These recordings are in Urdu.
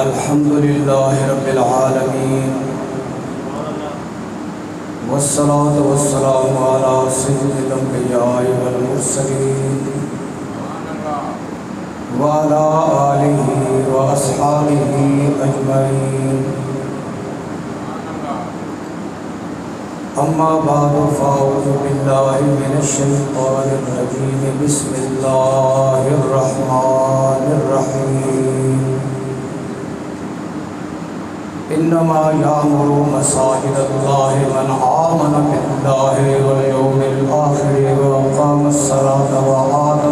الحمدللہ رب العالمین والصلاة والسلام علی سید الانبیاء والمرسلین وعلی آلہ واصحابہ اجمعین اما بعد فاعوذ باللہ من الشیطان الرجیم بسم اللہ الرحمن الرحیم انما یامر مساجد اللہ من آمن باللہ والیوم الآخر واقام الصلاۃ وآت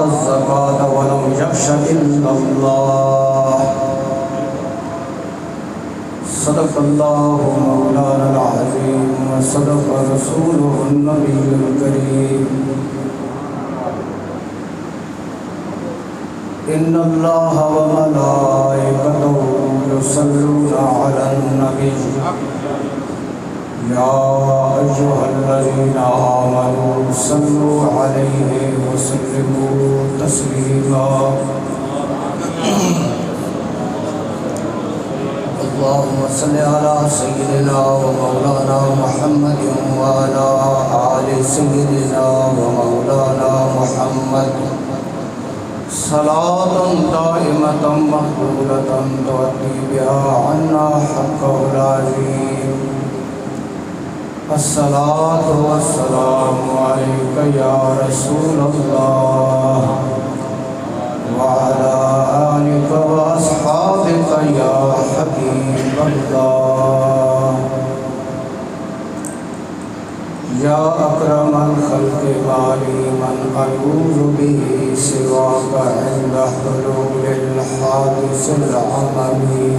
الزکاۃ ولم یخش الا اللہ صدق اللہ مولانا العظیم وصدق رسولہ النبی الکریم ان اللہ وملائکتہ یصلون علی النبی یا ایھا الذین آمنوا صلوا علیہ وسلموا تسلیما اللهم صل على سيدنا ومولانا محمد وعلى آل سيدنا ومولانا محمد صلاة دائمة مقبولة تؤدي بها عنا حقه العظيم الصلاة والسلام عليك يا رسول الله وعلى آلك وأصحابك يا حبيب الله یا اکرم الخلق مالی من اعوذ به سواک عند حلول الحادث العممی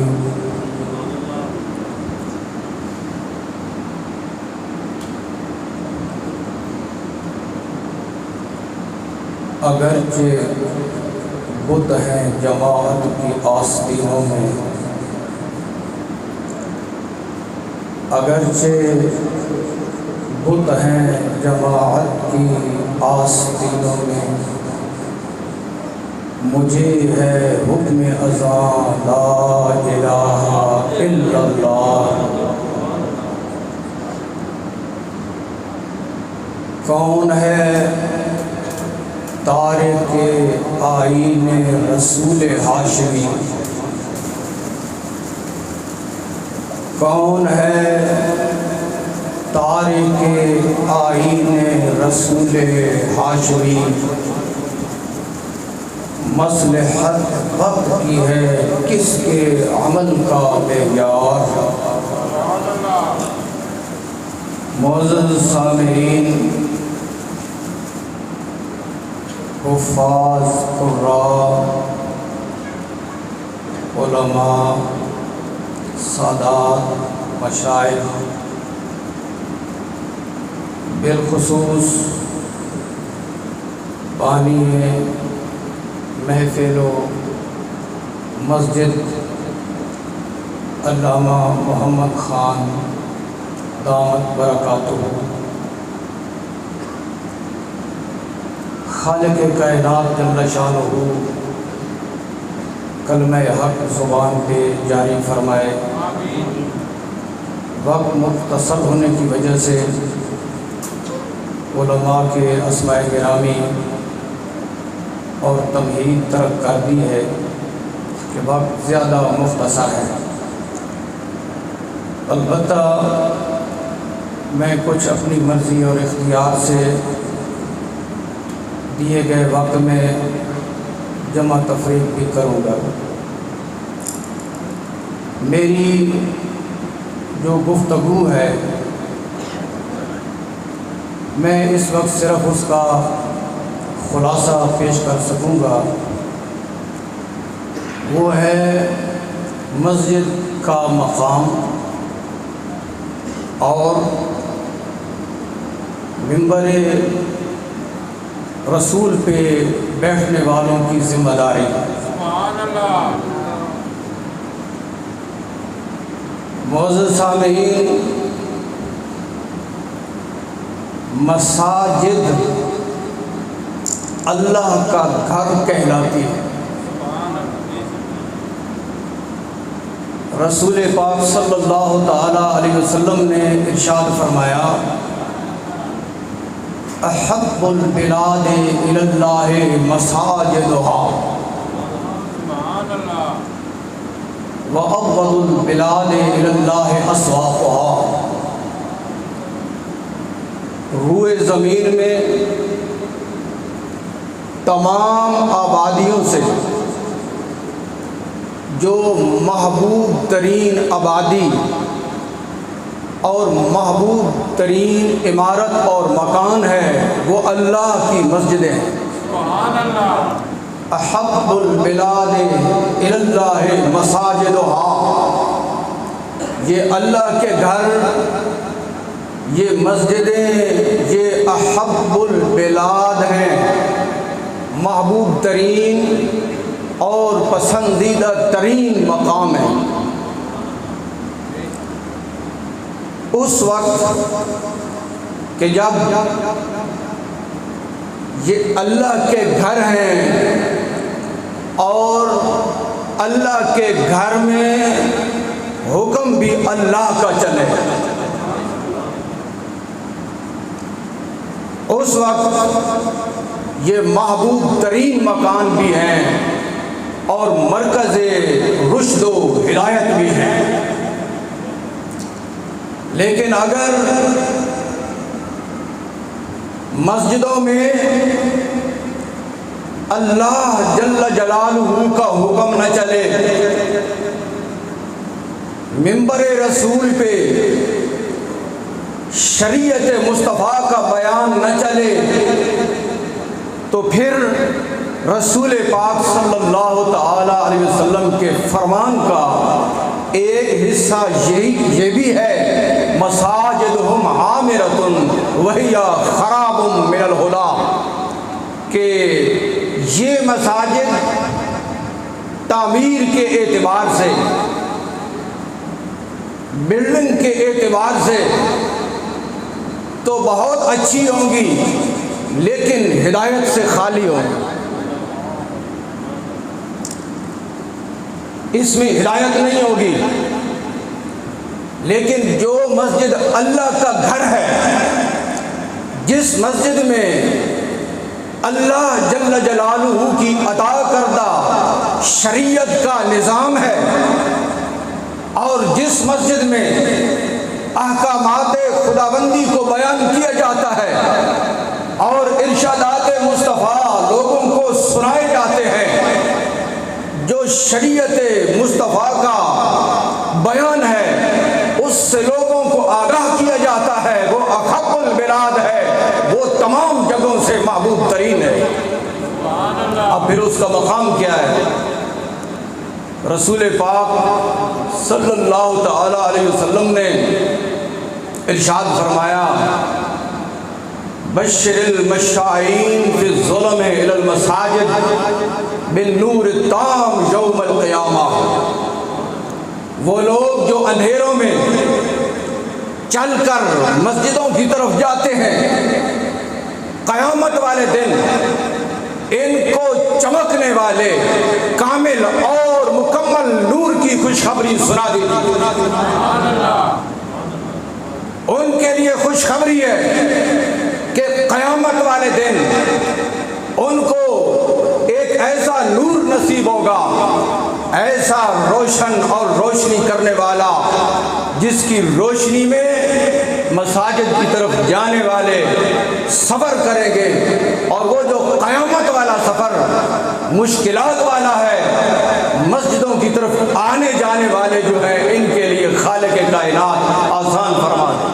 اگرچہ بت ہیں جماعت کی آستینوں میں، اگرچہ بت ہیں جماعت کی آستینوں میں، مجھے ہے حکم اذاں لا الہ الا اللہ۔ کون ہے تارک آئین رسول ہاشمی؟ کون ہے تارک آئین رسول ہاشمی؟ مصلحت وقت کی ہے کس کے عمل کا معیار؟ معزز سامعین، حفاظ، قراء، علماء، سادات، مشائخ، بالخصوص بانی محفل و مسجد علامہ محمد خان دامت برکاتہ، خالق کائنات جل شانہ کلمہ حق زبان پہ جاری فرمائے۔ وقت مختصر ہونے کی وجہ سے علماء کے اسماء گرامی اور تمہید ترک کر دی ہے کہ وقت زیادہ مختصر ہے۔ البتہ میں کچھ اپنی مرضی اور اختیار سے دیے گئے وقت میں جمع تفریق بھی کروں گا۔ میری جو گفتگو ہے میں اس وقت صرف اس کا خلاصہ پیش کر سکوں گا، وہ ہے مسجد کا مقام اور منبر رسول پہ بیٹھنے والوں کی ذمہ داری۔ سبحان اللہ۔ معزز سامعین، مساجد اللہ کا گھر کہلاتی ہے۔ رسول پاک صلی اللہ تعالی علیہ وسلم نے ارشاد فرمایا احب البلاد الی اللہ مساجدها وأبغض البلاد الی اللہ اسواقها۔ روئے زمین میں تمام آبادیوں سے جو محبوب ترین آبادی اور محبوب ترین عمارت اور مکان ہے وہ اللہ کی مسجدیں ہیں۔ سبحان اللہ۔ احب البلاد الی اللہ مساجدها، یہ اللہ کے گھر، یہ مسجدیں، یہ احب البلاد ہیں، محبوب ترین اور پسندیدہ ترین مقام ہے۔ اس وقت کہ جب یہ اللہ کے گھر ہیں اور اللہ کے گھر میں حکم بھی اللہ کا چلے، اس وقت یہ محبوب ترین مکان بھی ہیں اور مرکز رشد و ہدایت بھی ہیں۔ لیکن اگر مسجدوں میں اللہ جل جلالہ کا حکم نہ چلے، منبر رسول پہ شریعت مصطفیٰ کا بیان نہ چلے، تو پھر رسول پاک صلی اللہ تعالی علیہ وسلم کے فرمان کا ایک حصہ یہ بھی ہے مساجدہم عامرۃ وہی خراب من الہدی، کہ یہ مساجد تعمیر کے اعتبار سے، بلڈنگ کے اعتبار سے تو بہت اچھی ہوں گی لیکن ہدایت سے خالی ہوں گی، اس میں ہدایت نہیں ہوگی۔ لیکن جو مسجد اللہ کا گھر ہے، جس مسجد میں اللہ جل جلالہ کی عطا کردہ شریعت کا نظام ہے اور جس مسجد میں احکامات خداوندی کو بیان کیا جاتا ہے اور ارشادات مصطفیٰ لوگوں کو سنائے جاتے ہیں، جو شریعت مصطفیٰ کا بیان ہے اس سے لوگوں کو آگاہ کیا جاتا ہے، وہ احب البلاد ہے، وہ تمام جگہوں سے محبوب ترین ہے۔ اب پھر اس کا مقام کیا ہے؟ رسول پاک صلی اللہ تعالی علیہ وسلم نے ارشاد فرمایا بشر المشائین فی الظلم الی المساجد بالنور التام یوم القیامہ، وہ لوگ جو اندھیروں میں چل کر مسجدوں کی طرف جاتے ہیں، قیامت والے دن ان کو چمکنے والے کامل اور مکمل نور کی خوشخبری سنا دی۔ ان کے لیے خوشخبری ہے کہ قیامت والے دن ان کو ایک ایسا نور نصیب ہوگا، ایسا روشن اور روشنی کرنے والا، جس کی روشنی میں مساجد کی طرف جانے والے سفر کریں گے، اور وہ جو قیامت والا سفر مشکلات والا ہے، مسجدوں کی طرف آنے جانے والے جو ہیں ان کے لیے خالق کائنات آسان فرما دے۔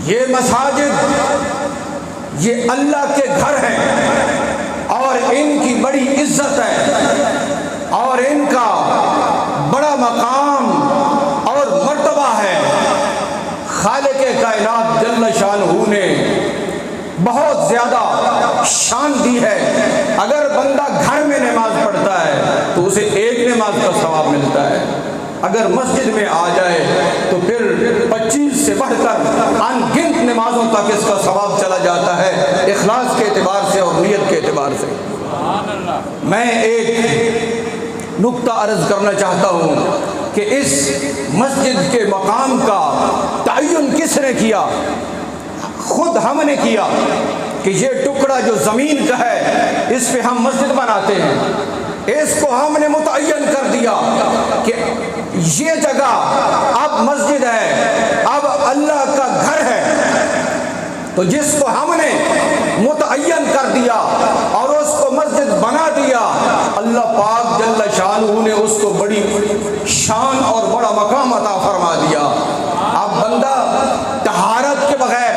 یہ مساجد یہ اللہ کے گھر ہیں اور ان کی بڑی عزت ہے اور ان کا بڑا مقام اور مرتبہ ہے۔ خالق کائنات جل شانہ نے بہت زیادہ شان دی ہے۔ اگر بندہ گھر میں نماز پڑھتا ہے تو اسے ایک نماز کا ثواب ملتا ہے، اگر مسجد میں آ جائے تو پھر 25 سے بڑھ کر ان گنت نمازوں تک اس کا ثواب چلا جاتا ہے، اخلاص کے اعتبار سے اور نیت کے اعتبار سے۔ میں ایک نکتہ عرض کرنا چاہتا ہوں کہ اس مسجد کے مقام کا تعین کس نے کیا؟ خود ہم نے کیا کہ یہ ٹکڑا جو زمین کا ہے اس پہ ہم مسجد بناتے ہیں، اس کو ہم نے متعین کر دیا کہ یہ جگہ اب مسجد ہے، اب اللہ کا گھر ہے۔ تو جس کو ہم نے متعین کر دیا اور اس کو مسجد بنا دیا، اللہ پاک جل شانہ نے اس کو بڑی شان اور بڑا مقام عطا فرما دیا۔ اب بندہ طہارت کے بغیر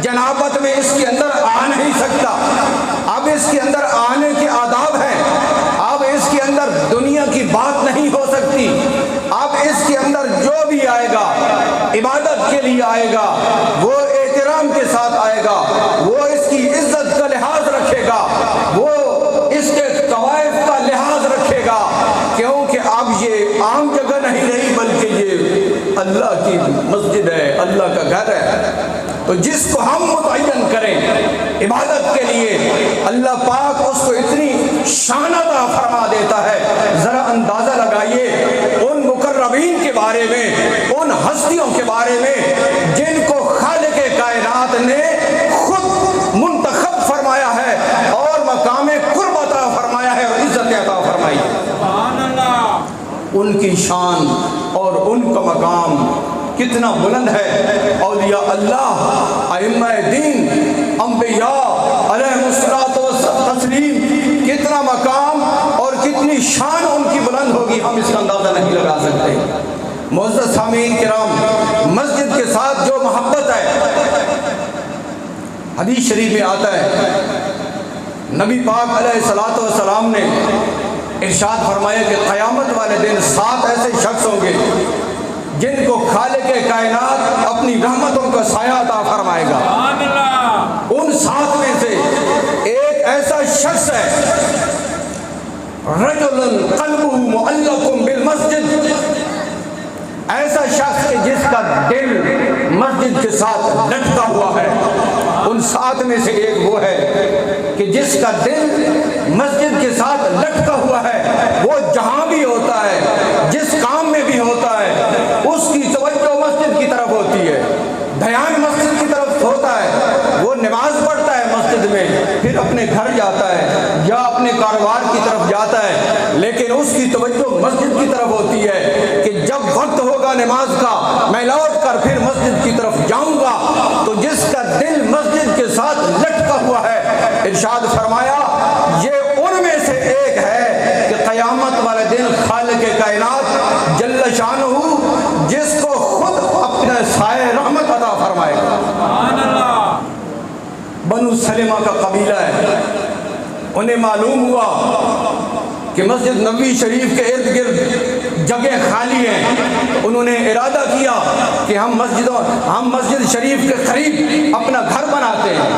جنابت میں اس کے اندر آ نہیں سکتا۔ اب اس کے اندر آنے کے آداب ہیں، اب اس کے اندر دنیا کی بات نہیں ہو سکتی۔ اب اس کے اندر جو بھی آئے گا عبادت کے لیے آئے گا، وہ احترام کے ساتھ آئے گا، وہ اس کی عزت کا لحاظ رکھے گا، وہ اس کے طوائف کا لحاظ رکھے گا، کیونکہ اب یہ عام جگہ نہیں رہی بلکہ یہ اللہ کی مسجد ہے، اللہ کا گھر ہے۔ تو جس کو ہم متعین کریں عبادت کے لیے، اللہ پاک اس کو اتنی شان عطا فرما دیتا ہے۔ ذرا اندازہ لگائیے ان مقربین کے بارے میں، ان ہستیوں کے بارے میں جن کو خالق کائنات نے خود منتخب فرمایا ہے اور مقام قرب عطا فرمایا ہے اور عزت عطا فرمائی ہے۔ سبحان اللہ۔ ان کی شان اور ان کا مقام کتنا بلند ہے۔ اولیاء اللہ، ائمہ دین، انبیاء علیہ الصلوۃ والتسلیم، کتنا مقام اور کتنی شان ان کی بلند ہوگی، ہم اس کا اندازہ نہیں لگا سکتے۔ معزز سامعین کرام، مسجد کے ساتھ جو محبت ہے، حدیث شریف میں آتا ہے نبی پاک علیہ الصلوۃ والسلام نے ارشاد فرمایا کہ قیامت والے دن 7 ایسے شخص ہوں گے جن کو خالق کائنات اپنی رحمتوں کا سایہ عطا فرمائے گا۔ ان 7 میں سے ایک ایسا شخص ہے، رجل قلبہ معلق بالمسجد، ایسا شخص کہ جس کا دل مسجد کے ساتھ لٹکا ہوا ہے۔ ان 7 میں سے ایک وہ ہے کہ جس کا دل مسجد کے ساتھ لٹکا ہوا ہے، وہ جہاں بھی ہوتا ہے، جس کام میں بھی ہوتا ہے، اس کی توجہ مسجد کی طرف ہوتی ہے، دھیان مسجد کی طرف ہوتا ہے۔ وہ نماز پڑھتا ہے مسجد میں، پھر اپنے گھر جاتا ہے یا اپنے کاروبار کی طرف جاتا ہے، لیکن اس کی توجہ مسجد کی طرف ہوتی ہے کہ جب وقت ہوگا نماز کا، میں لوٹ کر پھر مسجد کی طرف جاؤں گا۔ تو جس کا دل مسجد کے ساتھ لٹکا ہوا ہے، ارشاد فرمایا یہ ان میں سے ایک ہے کہ قیامت والے دن خالق کائنات جل شانہ جس کو خود اپنے سائے رحمت عطا فرمائے گا۔ سبحان اللہ۔ بنو سلمہ کا قبیلہ ہے، انہیں معلوم ہوا کہ مسجد نبوی شریف کے ارد گرد جگہ خالی ہیں، تو انہوں نے ارادہ کیا کہ ہم مسجد شریف کے قریب اپنا گھر بناتے ہیں۔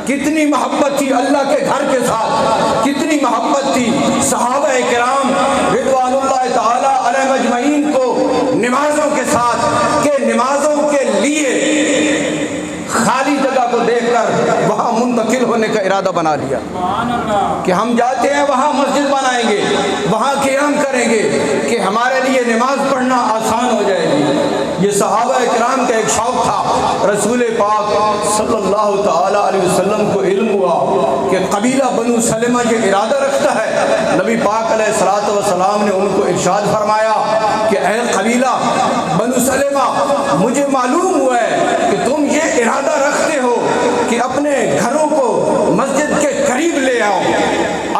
کتنی محبت تھی اللہ کے گھر کے ساتھ، کتنی محبت تھی صحابہ کرام رضوان اللہ تعالی علیہ مجمعین کو نمازوں کے ساتھ، کہ نمازوں کے لیے خالی جگہ کو دیکھ کر وہاں منتقل ہونے کا ارادہ بنا لیا کہ ہم جاتے ہیں وہاں مسجد بنائیں گے، وہاں قیام کریں گے کہ ہمارے لیے نماز پڑھنا آسان ہو جائے گی۔ یہ صحابہ کرام کا ایک شوق تھا۔ رسول پاک صلی اللہ تعالی علیہ وسلم کو علم ہوا کہ قبیلہ بنو سلمہ یہ ارادہ رکھتا ہے۔ نبی پاک علیہ الصلوۃ والسلام نے ان کو ارشاد فرمایا کہ اے قبیلہ بنو سلمہ، مجھے معلوم ہوا ہے کہ تم یہ ارادہ رکھتے ہو کہ اپنے گھروں کو مسجد کے قریب لے آؤ۔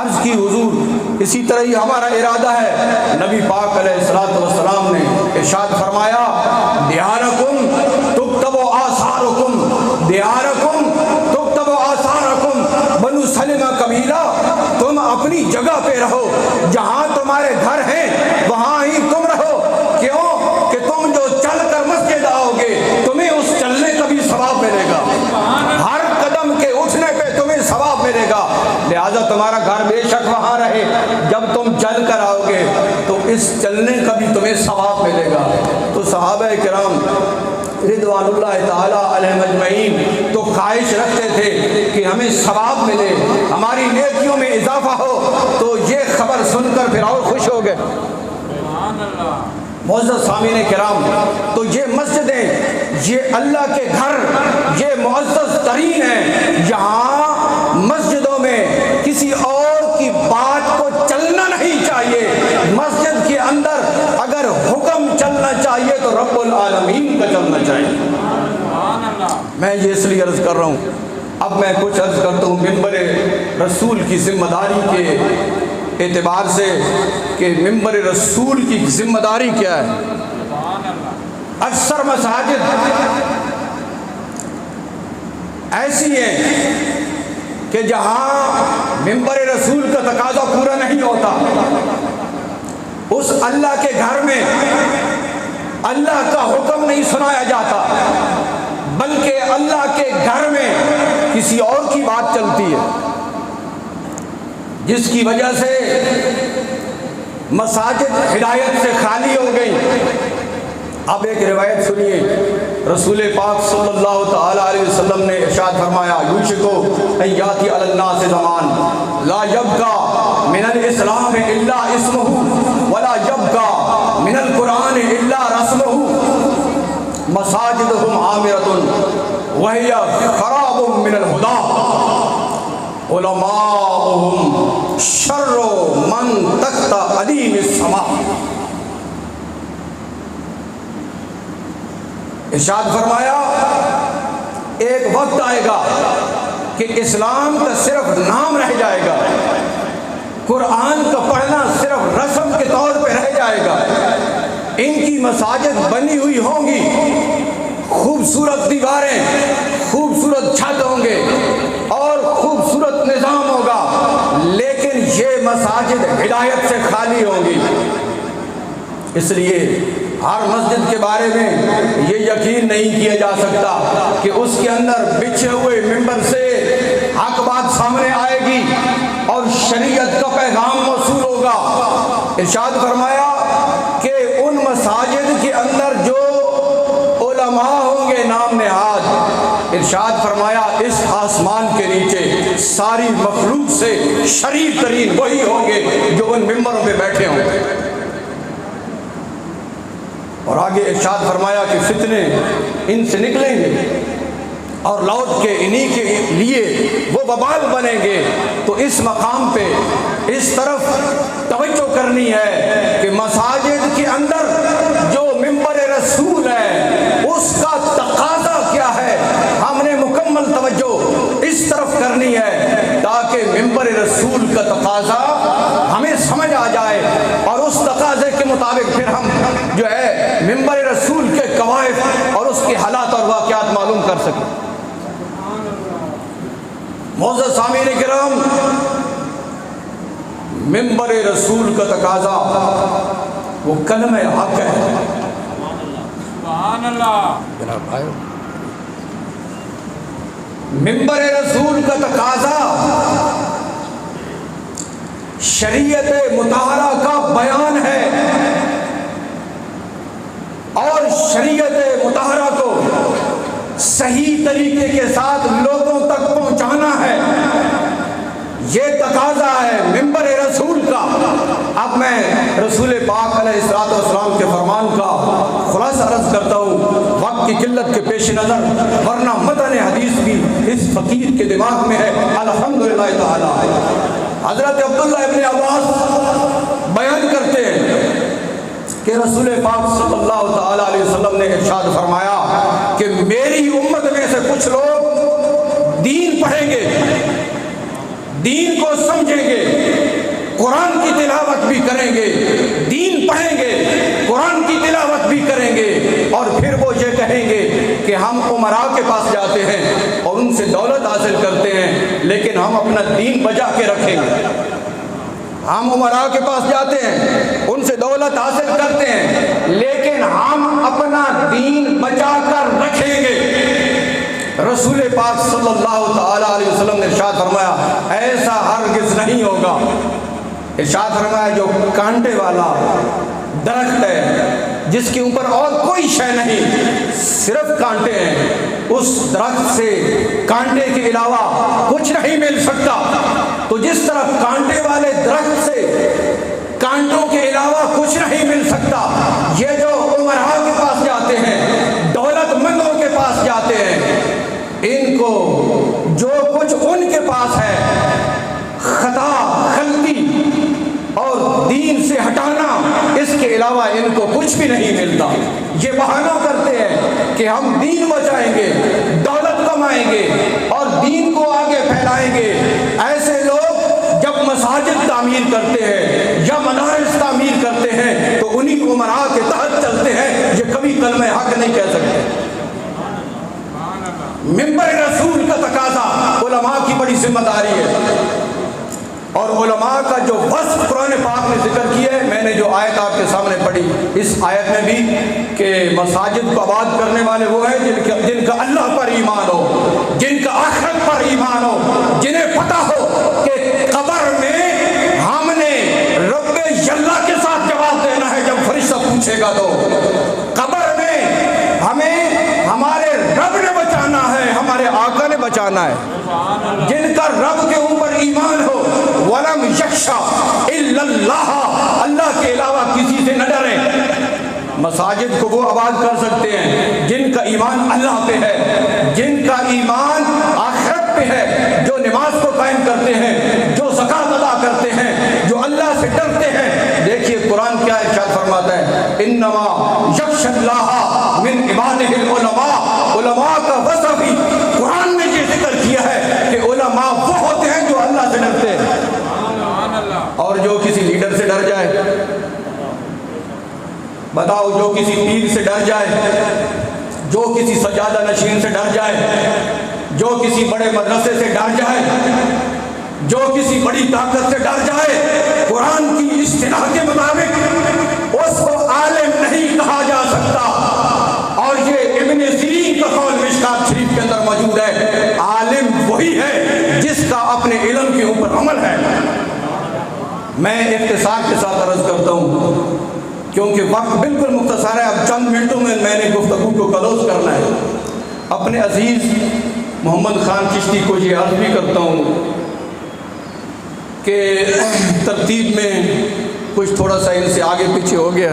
عرض کی حضور اسی طرح ہی ہمارا ارادہ ہے۔ نبی پاک علیہ الصلوۃ والسلام نے ارشاد فرمایا دیارکم تکتب آثارکم، دیارکم تکتب آثارکم، بنو سلمہ قبیلہ تم اپنی جگہ پہ رہو، جہاں تمہارے گھر ہیں وہاں ہی تم رہو۔ کیوں کہ تم جو چل کر مسجد آؤ گے تمہیں اس چلنے کا بھی ثواب ملے گا، ہر قدم کے اٹھنے پہ تمہیں ثواب ملے گا، لہذا تمہارا گھر بے شک وہاں رہے، جب تم چل کر آؤ گے تو اس چلنے کا بھی تمہیں ثواب ملے گا۔ تو صحابہ کرام رضوان اللہ تعالیٰ علیہم اجمعین تو خواہش رکھتے تھے کہ ہمیں ثواب ملے، ہماری نیکیوں میں اضافہ ہو، تو یہ خبر سن کر پھر اور خوش ہو گئے۔ معزز سامعین کرام، تو یہ مسجدیں، یہ اللہ کے گھر، یہ معزز ترین ہیں۔ یہاں مسجدوں میں کسی اور کی بات کو چلنا نہیں چاہیے، مسجد کے اندر اگر حکم چلنا چاہیے تو رب العالمین کا چلنا چاہیے۔ میں یہ اس لیے عرض کر رہا ہوں، اب میں کچھ عرض کرتا ہوں ممبر رسول کی ذمہ داری کے اعتبار سے کہ ممبر رسول کی ذمہ داری کیا ہے۔ اکثر مساجد ایسی ہیں کہ جہاں ممبر رسول کا تقاضا پورا نہیں ہوتا، اس اللہ کے گھر میں اللہ کا حکم نہیں سنایا جاتا، بلکہ اللہ کے گھر میں کسی اور کی بات چلتی ہے، جس کی وجہ سے مساجد ہدایت سے خالی ہو گئی۔ اب ایک روایت سنیے، رسول پاک صلی اللہ تعالیٰ علیہ وسلم نے ارشاد فرمایا، یوشکو ان یاتی علی الناس زمان لا یبقى من الاسلام الا اسمہ ولا یبقى من القرآن الا رسمہ مساجدہم عامرۃ وہی خراب من الہدی علماؤہم شر من تحت عدیم السماء۔ ارشاد فرمایا ایک وقت آئے گا کہ اسلام کا صرف نام رہ جائے گا، قرآن کا پڑھنا صرف رسم کے طور پہ رہ جائے گا، ان کی مساجد بنی ہوئی ہوں گی، خوبصورت دیواریں، خوبصورت چھت ہوں گے اور خوبصورت نظام ہوگا، لیکن یہ مساجد ہدایت سے خالی ہوں گی۔ اس لیے ہر مسجد کے بارے میں یہ یقین نہیں کیا جا سکتا کہ اس کے اندر بچھے ہوئے ممبر سے حق بات سامنے آئے گی اور شریعت کا پیغام موصول ہوگا۔ ارشاد فرمایا کہ ان مساجد کے اندر جو علماء ہوں گے نام نہاد، ارشاد فرمایا اس آسمان کے نیچے ساری مخلوق سے شریف ترین وہی ہوں گے جو ان ممبروں پہ بیٹھے ہوں گے۔ اور آگے ارشاد فرمایا کہ فتنے ان سے نکلیں گے اور لوٹ کے انہی کے لیے وہ وبال بنیں گے۔ تو اس مقام پہ اس طرف توجہ کرنی ہے کہ مساجد کے اندر جو ممبر رسول ہے اس کا تقاضا کیا ہے، ہم نے مکمل توجہ اس طرف کرنی ہے تاکہ ممبر رسول کا تقاضا ہمیں سمجھ آ جائے اور اس تقاضے کے مطابق پھر ہم جو ہے ممبر رسول کے قواعد اور اس کے حالات اور واقعات معلوم کر سکیں۔ معزز سامعین کرام، ممبر رسول کا تقاضا وہ کلمہ حق ہے۔ سبحان اللہ۔ جناب بھائی، ممبر رسول کا تقاضا شریعت مطہرہ کا بیان ہے اور شریعت مطہرہ کو صحیح طریقے کے ساتھ لوگوں تک پہنچانا ہے، یہ تقاضا ہے ممبر رسول کا۔ اب میں رسول پاک علیہ السلام کے فرمان کا خلاصہ عرض کرتا ہوں وقت کی قلت کے پیش نظر، ورنہ متن حدیث بھی اس فقیر کے دماغ میں ہے الحمدللہ تعالی۔ حضرت عبداللہ ابن عباس بیان کرتے ہیں کہ رسول پاک صلی اللہ تعالیٰ علیہ وسلم نے ارشاد فرمایا کہ میری امت میں سے کچھ لوگ دین پڑھیں گے، دین کو سمجھیں گے، قرآن کی تلاوت بھی کریں گے، دین پڑھیں گے، قرآن کی تلاوت بھی کریں گے، اور پھر وہ یہ کہیں گے کہ ہم عمراء کے پاس جاتے ہیں اور ان سے دولت حاصل کرتے ہیں، لیکن ہم اپنا دین بچا کے رکھیں گے۔ ہم عمراء کے پاس جاتے ہیں، ان سے دولت حاصل کرتے ہیں، لیکن ہم اپنا دین بچا کر رکھیں گے۔ رسول پاک صلی اللہ تعالیٰ علیہ وسلم نے ارشاد فرمایا ایسا ہرگز نہیں ہوگا۔ ارشاد فرمایا جو کانٹے والا درخت ہے جس کے اوپر اور کوئی شے نہیں، صرف کانٹے ہیں، اس درخت سے کانٹے کے علاوہ کچھ نہیں مل سکتا۔ تو جس طرح کانٹے والے درخت سے کانٹوں کے علاوہ کچھ نہیں مل سکتا، یہ جو امراء کے پاس جاتے ہیں، دولت مندوں کے پاس جاتے ہیں، ان کو جو کچھ ان کے پاس ہے، خطا، غلطی اور دین سے ہٹانا، اس کے علاوہ ان کو کچھ بھی نہیں ملتا۔ یہ بہانہ کرتے ہیں کہ ہم دین بچائیں گے، دولت کمائیں گے اور دین کو آگے پھیلائیں گے۔ ایسے لوگ جب مساجد تعمیر کرتے ہیں یا مدارس تعمیر کرتے ہیں تو انہی امراء کے تحت چلتے ہیں، یہ کبھی کلمہ حق نہیں کہہ سکتے۔ منبر رسول کا تقاضا علماء کی بڑی ذمہ داری ہے، اور علماء کا جو وصف قرآن پاک نے ذکر کیا ہے، میں نے جو آیت آپ کے سامنے پڑھی، اس آیت میں بھی کہ مساجد کو آباد کرنے والے وہ ہیں جن کا اللہ پر ایمان ہو، جن کا آخرت پر ایمان ہو، جنہیں پتہ ہو کہ قبر میں ہم نے رب یلا کے ساتھ جواب دینا ہے جب فرشتہ پوچھے گا، تو قبر میں ہمیں ہمارے رب نے بچانا ہے، ہمارے آقا نے بچانا ہے۔ جن کا رب کے اوپر ایمان ہو، وَلَمْ يَخْشَ إِلَّا اللَّهَ، اللہ کے علاوہ کسی سے نہ ڈریں۔ مساجد کو وہ آباد کر سکتے ہیں جن کا ایمان اللہ پہ ہے، جن کا ایمان آخرت پہ ہے، جو نماز کو قائم کرتے ہیں، جو زکوٰۃ ادا کرتے ہیں، جو اللہ سے ڈرتے ہیں۔ دیکھیے قرآن کیا ارشاد فرماتا ہے، اِنَّمَا يَخْشَى اللَّهَ مِنْ عِبَادِهِ الْعُلَمَاء۔ علماء کا وصف بھی قرآن نے یہ ذکر کیا ہے کہ علماء وہ ہوتے ہیں جو اللہ سے ڈرتے ہیں۔ اور جو کسی لیڈر سے ڈر جائے، بتاؤ، جو کسی پیر سے ڈر جائے، جو کسی سجادہ نشین سے ڈر جائے، جو کسی بڑے مدرسے سے ڈر جائے، جو کسی بڑی طاقت سے ڈر جائے، قرآن کی اصطلاح کے مطابق اس کو عالم نہیں کہا جا سکتا۔ اور یہ ابن سیرین کا قول مشکات شریف کے اندر موجود ہے، عالم وہی ہے جس کا اپنے علم کے اوپر عمل ہے۔ میں اختصار کے ساتھ عرض کرتا ہوں کیونکہ وقت بالکل مختصر ہے، اب چند منٹوں میں نے گفتگو کو کلوز کرنا ہے۔ اپنے عزیز محمد خان چشتی کو یہ عرض بھی کرتا ہوں کہ ترتیب میں کچھ تھوڑا سا ان سے آگے پیچھے ہو گیا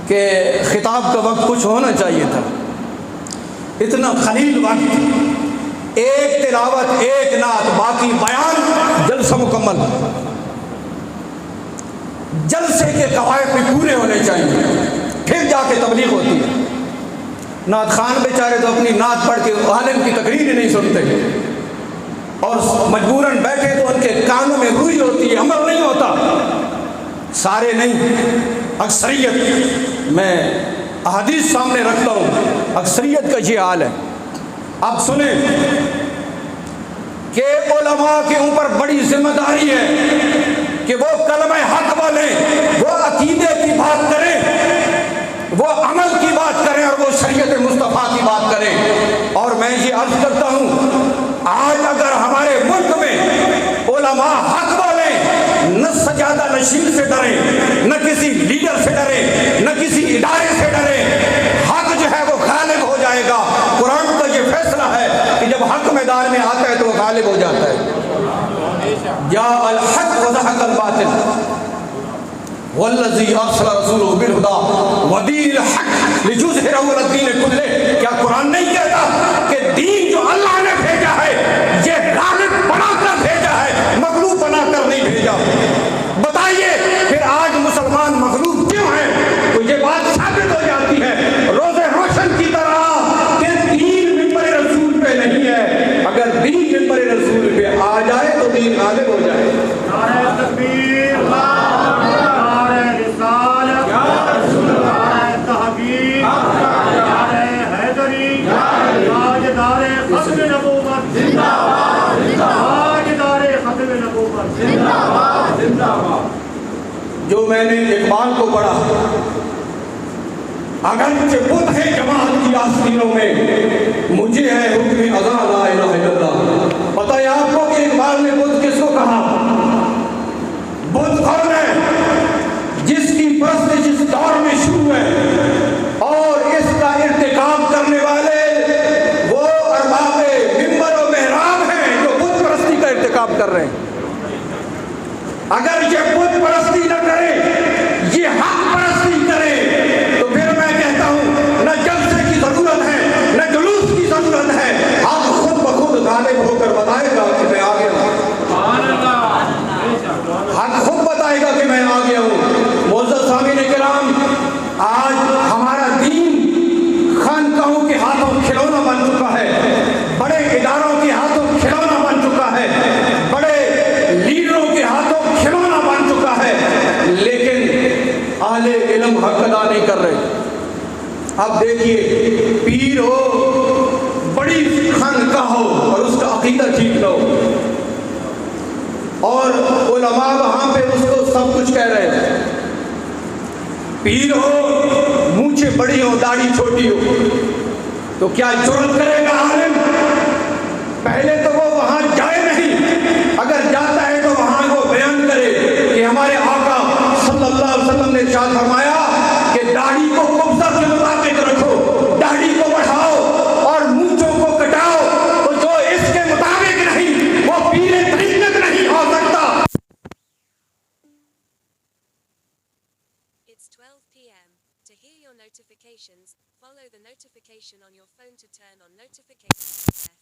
کہ خطاب کا وقت کچھ ہونا چاہیے تھا، اتنا قلیل وقت، ایک تلاوت، ایک نعت، باقی بیان، جلسہ مکمل۔ جلسے کے قواعد بھی پورے ہونے چاہیے، پھر جا کے تبلیغ ہوتی ہے۔ نعت خان بیچارے تو اپنی نعت پڑھ کے عالم کی تقریر ہی نہیں سنتے، اور مجبوراً بیٹھے تو ان کے کانوں میں روئی ہوتی ہے، عمل نہیں ہوتا۔ سارے نہیں، اکثریت، میں احادیث سامنے رکھتا ہوں، اکثریت کا یہ حال ہے۔ اب سنیں کہ علماء کے اوپر بڑی ذمہ داری ہے کہ وہ کلمہ حق بولیں، وہ عقیدے کی بات کریں، وہ عمل کی بات کریں، اور وہ شریعت مصطفیٰ کی بات کریں۔ اور میں یہ عرض کرتا ہوں، آج اگر ہمارے ملک میں علماء حق بولیں، نہ سجادہ نشین سے ڈریں، نہ کسی لیڈر سے ڈریں، نہ کسی ادارے سے ڈریں، حق جو ہے وہ غالب ہو جائے گا۔ قرآن کا یہ فیصلہ ہے کہ جب حق میدان میں آتا ہے تو وہ غالب ہو جاتا ہے۔ جاء الحق وزهق الباطل والذی ارسل رسولہ بالہدی ودین الحق ليظہرہ علی الدین کلہ۔ کیا قرآن نہیں کہتا کہ دین جو اللہ نے بھیجا ہے یہ غالب بنا کر بھیجا ہے، مغلوب بنا کر نہیں بھیجا؟ بتائیے پھر آج مسلمان مغلوب کیوں ہیں؟ تو یہ بات ثابت ہو جاتی ہے روز روشن کی طرح کہ دین منبر رسول پہ نہیں ہے۔ اگر دین منبر رسول پہ آ جائے تو دین غالب ہو جائے۔ نعرہ تکبیر، نعرہ رسالت، نعرہ تحقیق، نعرہ حیدری، تاجدار ختم نبوت، تاجدار ختم نبوت۔ جو میں نے اقبال کو پڑھا، اگرچہ بت ہے جماعت کی آستینوں میں، مجھے ہے حکم اذان لا الہ الا اللہ۔ پتہ ہے آپ کو کہ اقبال نے بت کس کو کہا؟ بت کون ہے؟ جس کی پرستش آپ کر رہے ہیں. اگر یہ بت پرستی نہ کرے, یہ حق پرستی کرے, تو پھر میں کہتا ہوں نہ جلسے کی ضرورت ہے نہ جلوس کی ضرورت ہے. حق خود بخود غالب ہو کر بتائے گا کہ میں آ گیا ہوں. حق خود بتائے گا کہ میں آ گیا ہوں. معزز سامعین کرام, آج ہمارا دین خانقاہوں کے ہاتھوں کھلونا بن چکا ہے, بڑے اداروں کے ہاتھوں کھلونا بن چکا ہے, بڑے لیڈروں کے ہاتھوں کھلونا بن چکا ہے, لیکن اہل علم حق ادا نہیں کر رہے. اب دیکھیے, پیر ہو, بڑی خانقاہ ہو اور اس کا عقیدہ ٹھیک نہ ہو, اور علماء وہاں پہ اس کو سب کچھ کہہ رہے ہیں. پیر ہو, مونچھیں بڑی ہو, داڑھی چھوٹی ہو, تو کیا جرأت کرے گا عالم؟ پہلے تو وہ وہاں جائے نہیں, اگر جاتا ہے تو وہاں وہ بیان کرے کہ ہمارے آقا صلی اللہ علیہ وسلم نے ارشاد فرمایا کہ داڑھی کو قبضہ کے مطابق رکھو, داڑھی کو بڑھاؤ اور مونچھوں کو کٹاؤ. تو جو اس کے مطابق نہیں وہ پیر طریقت نہیں ہو سکتا. It's 12 p.m. To hear your notifications, follow the notification on your phone to turn on notifications.